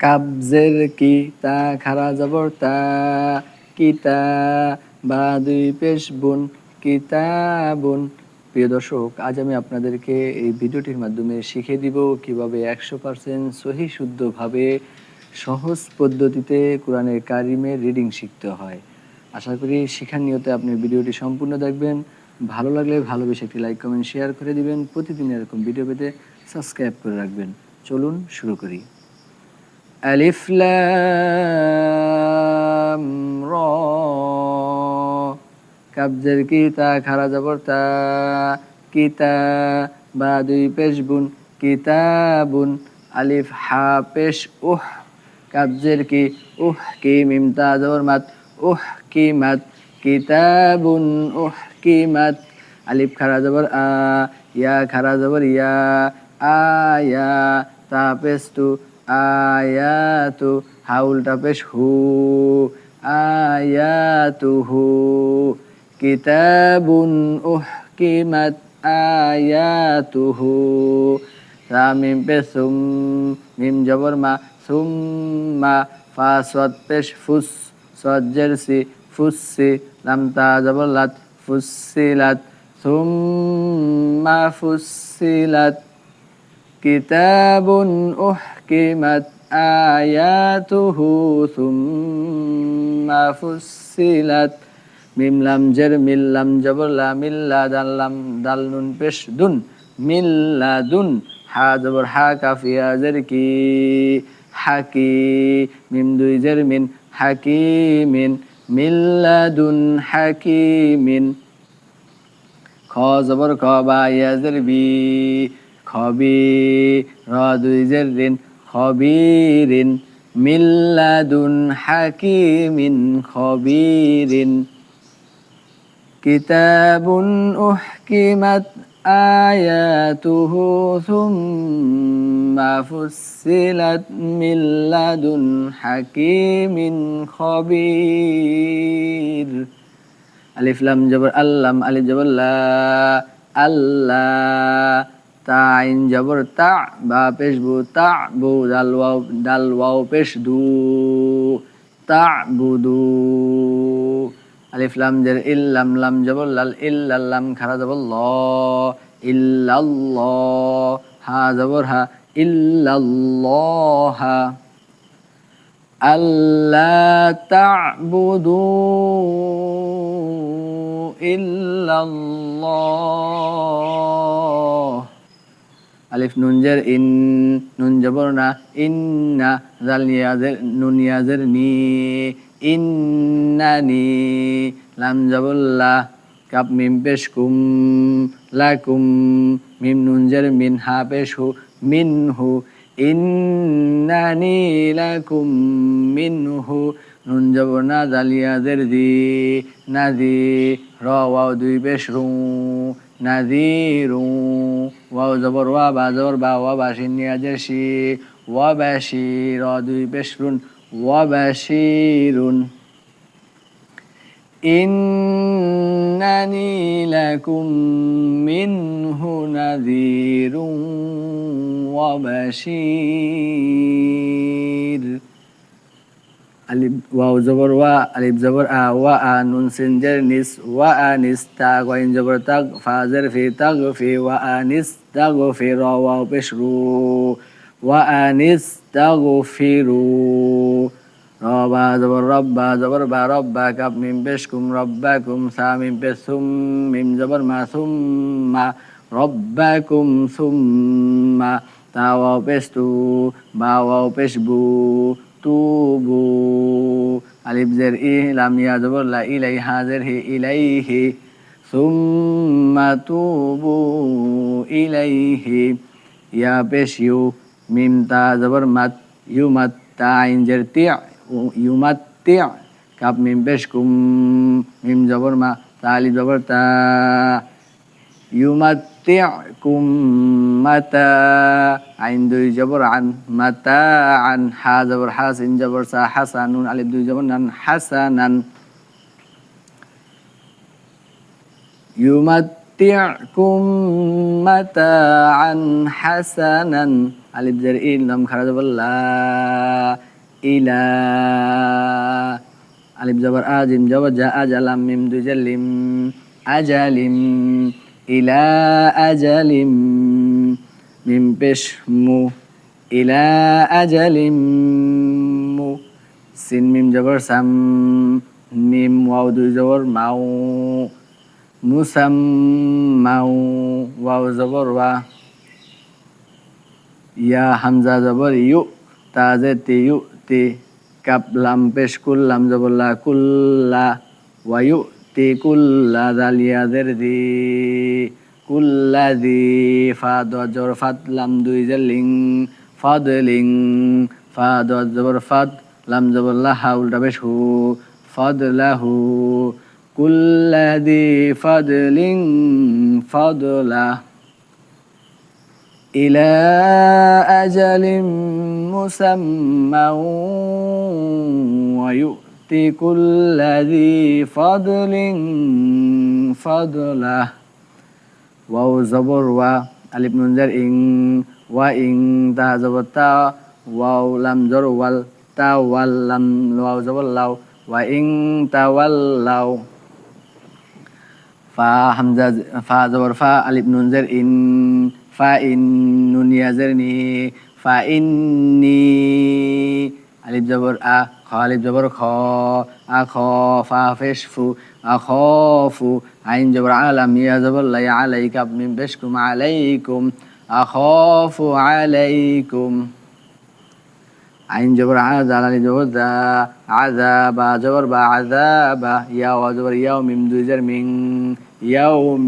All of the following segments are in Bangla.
কাবজের কি তা খারা জবর তা কিতা বা দুই পেশ বুন কিতাবুন। প্রিয় দর্শক, আজ আমি আপনাদেরকে এই ভিডিওটির মাধ্যমে শিখিয়ে দিব কিভাবে 100% সহি শুদ্ধভাবে সহজ পদ্ধতিতে কোরআনের কারিমের রিডিং শিখতে হয়। আশা করি শিখার নিয়তে আপনি ভিডিওটি সম্পূর্ণ দেখবেন। ভালো লাগলে ভালোবেসে একটি লাইক কমেন্ট শেয়ার করে দিবেন। প্রতিদিন এরকম ভিডিও পেতে সাবস্ক্রাইব করে রাখবেন। চলুন শুরু করি। আলিফ লাম র, কাবজের কি তা খারা জবর তা কিতা বা দুই পেশ বুন কিতাবুন। আলিফ হা পেশ উহ, কাবজের কি কি মিম তা জবর মাত কি মাত কিতাবুন কি মাত। আলিফ খারা জবর ইয়া খারা জবর ইয়া আয়া তা পেশ তু আয়াতু, হা উল্টা পেশ হু আয়াতুহু। কিতাবুন উহকিমাত আয়াতুহু, তা মিম পেশ সুম, মিম জবর মা সুম্মা, ফা সদ পেশ ফুস, সদ জেরসি ফুসসি, লাম তা জবর লাত ফুসসিলাত, সুম্মা ফুসসিলাত। কিতাবুন উহকিমাত আয়াতুহু সুম্মা ফুসসিলাত। মিম লাম জের মিল, লাম জবর লা, মিল্লা দাল লাম দাল নুন পেশ দুন মিল্লাদুন, হা জবর হা কাফ ইয়া জের কি হাকি, মিম দুই জের মিন হাকিমিন মিল্লাদুন হাকিমিন। খ জবর খ বা ইয়া জের বি খবি, র দুই জের রিন খবিরিন মিল্লাদুন হাকিমিন খবিরিন। কিতাবুন উহকিমাত আয়াতুহু সুম্মা ফুসসিলাত মিল্লাদুন হাকিমিন খবির। আলিফ লাম জবর আল্লাম, আলিফ জবর লা আল্লাহ, তা আইন জবর তা বা পেশ বু তা বু, দাল ওয়াও পেশ দু তা বুদু। আলিফ লাম জের ইল্লাম, লাম জবর লাল ইল্লাল্লাম খারা জবর ল ইল্লাল্লাহ, হা জবর হা ইল্লাল্লাহা। আল্লা তা'বুদু ইল্লাল্লাহ। আলিফ নুন জের ইন, নুন জবর না ইন্না, জাল ইয়াজের নুন ইয়াজের নি ইন্নানি, লাম জবর লা, কাপ মিম পেশ কুম লাকুম, মিম নুন জের মিন, হা পেশ হু মিনহু ইন্নানি লাকুম মিনহু, নুন জবর না জাল ইয়াজের দি নাদি, র ওয়াও দুই পেশ রু নাদিরু, ওয়াও জবর ওয়া বা জবর বা, ওয়া বাশিন নিয়াজের শি ওয়া বাশি, র দুই পেশ রুন ওয়া বাশিরুন। ইন্নানি লাকুম মিনহু নাযীরুন ওয়া বাশীর। আলিফ ওয়াও জবর ওয়া, আলিফ জবর আ, ওয়া আ নুন সিন জের নিস ওয়া আনিস, তা গইন জবর তাগ, ফা জের ফি তাগফি ওয়া আনিস তাগফি, র ওয়াও পেশ রু ওয়া আনিস তাগফিরু। র বা জবর রব্বা, জবর বা রব্বা, কাপ মিম পেশ কুম রব্বাকুম, সা মিম পেশ সুম, মিম জবর মা সুম্মা রব্বাকুম সুম্মা, তা ওয়াও পেশ তু বা ওয়াও পেশ বু তুবু। আলিফ জের ই, লাম ইয়া জবর লা, ইলাই হা জের হি ইলাইহি, সুম্মা তুবু ইলাইহি। ইয়া পেশ ইউ, মিম তা জবর মাত ইউমাত, তা আইন জের তি ইউমাত্তি, কাপ মিম পেশ কুম, মিম জবর মা, তা আলিফ জবর তা ইউমাত্তিকুম মাতা, আইন দুই জবর আন মাতা আন, হা জবর হা সিন জবর সা হাসানুন, আলিফ দুই জবর নান হাসানান। ইউমাত্তিকুম মাতাআন হাসানান আলিফ জের ইন লাম খারা জবর লা ইলা আলিফ জবর আ জিম জবর জা আজালাম মিম দুই জের লিম আজালিম ইলা আজালিম মিম পেশ মু ইলা আজালিম মু সিন মিম জবর সাম মিম ওয়াও দুই জবর মাউ মুসাম্মাউ ওয়াও জবর ওয়া ইয়া হামজা জবর ইউ তাজে তি ইউ তি কাপ লাম পেশ কুল লাম জবর লা কুল্লা ওয়ায়ু তি কুল্লা দালিয়াদের দি কুল্লা দি ফা দজর ফাত লাম দুই লিং ফাদলিং ফা দজর ফাত লাম জবর লা হা উল্টা পেশ হু ফাদলাহু কুল্লা দি ফাদলিং ফাদলা إلى أجل مسمى ويؤتي كل ذي فضل فضله واو زبر و ألف نون زر إن وإن تا زبر تا واو لم زر وال تا واللم واو زبر لو وإن تولوا فا همزة فا زبر فا ألف نون زر إن فإن نون يزرني فإني ألف زبر أ خ ألف زبر خ أخاف فشف أخاف عين زبر علم يا زبر لا عليك من بشكم عليكم أخاف عليكم عين جبر عذا على جبر ذا عذاب جبر بعذاب يا وجبر يوم مدوزر من يوم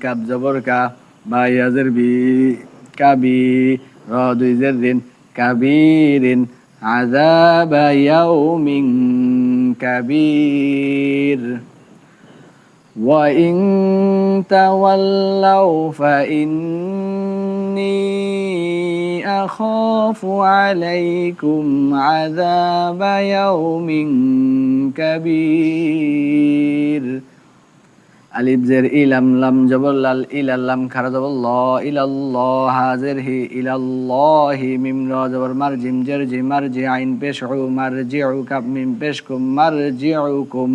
كاب جبر كا با يزر بي كبي راد زر كبير عذاب يوم كبير وإن تولوا فإني أخاف عليكم عذاب يوم كبير ألف زر إلم لم جبر لل إلى لم خرج الله إلى الله هازره إلى الله ميم را جبر مرجم جرج مرجع عين بشعو مرجعك من بشكم مرجعكم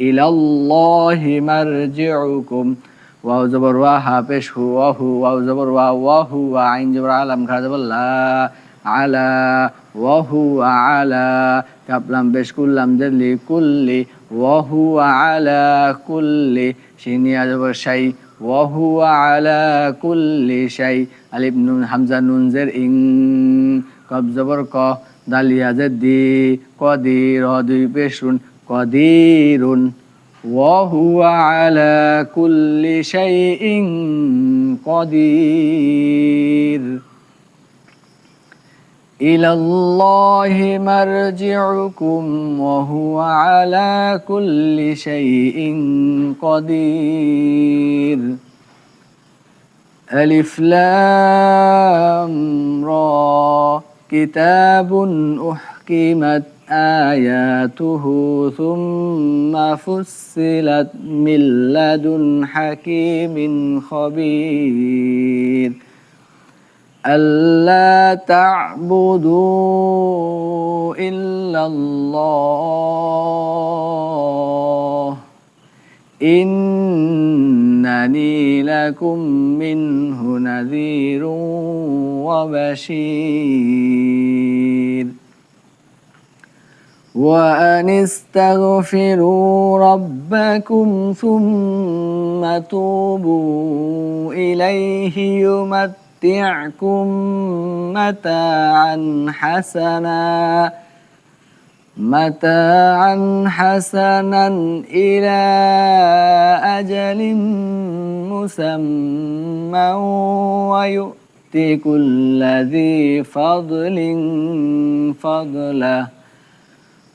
إلى الله مرجعكم واو زبر واها بش هو واو زبر وهو عين جبر علم خرج لا على وهو على كبلم بش كلم جلي كل وهو على كل شين يا زبر شيء وهو على كل شيء ألف نون حمزة نون زر إن كب زبر ك دال يا زدي قدير هذي بشرون قدير وهو على كل شيء قدير إلى الله مرجعكم وهو على كل شيء قدير ألف لام را كتاب أحكمت آياته ثم فصلت من لدن حكيم خبير ألا تعبدوا إلا الله إنني لكم منه نذير وبشير وأن استغفروا ربكم ثم توبوا إليه يمتعكم متاعا حسنا إلى أجل مسمى ويؤتي كل ذي فضل فضله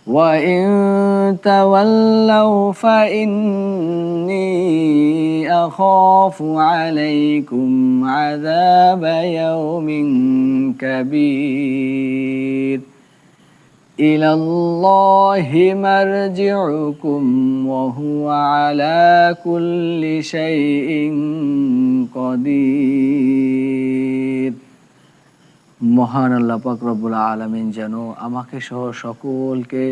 وإن تولوا فإني أخاف عليكم عذاب يوم كبير إلى الله مرجعكم وهو على كل شيء قدير মহান আল্লাহ পাক রব্বুল আলামিন যেন আমাকে সহ সকলকে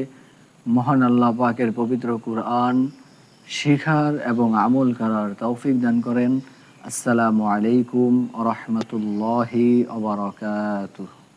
মহান আল্লাহ পাকের পবিত্র কুরআন শিখার এবং আমল করার তৌফিক দান করেন। আসসালামু আলাইকুম ওয়া রাহমাতুল্লাহি ওয়া বারাকাতুহু।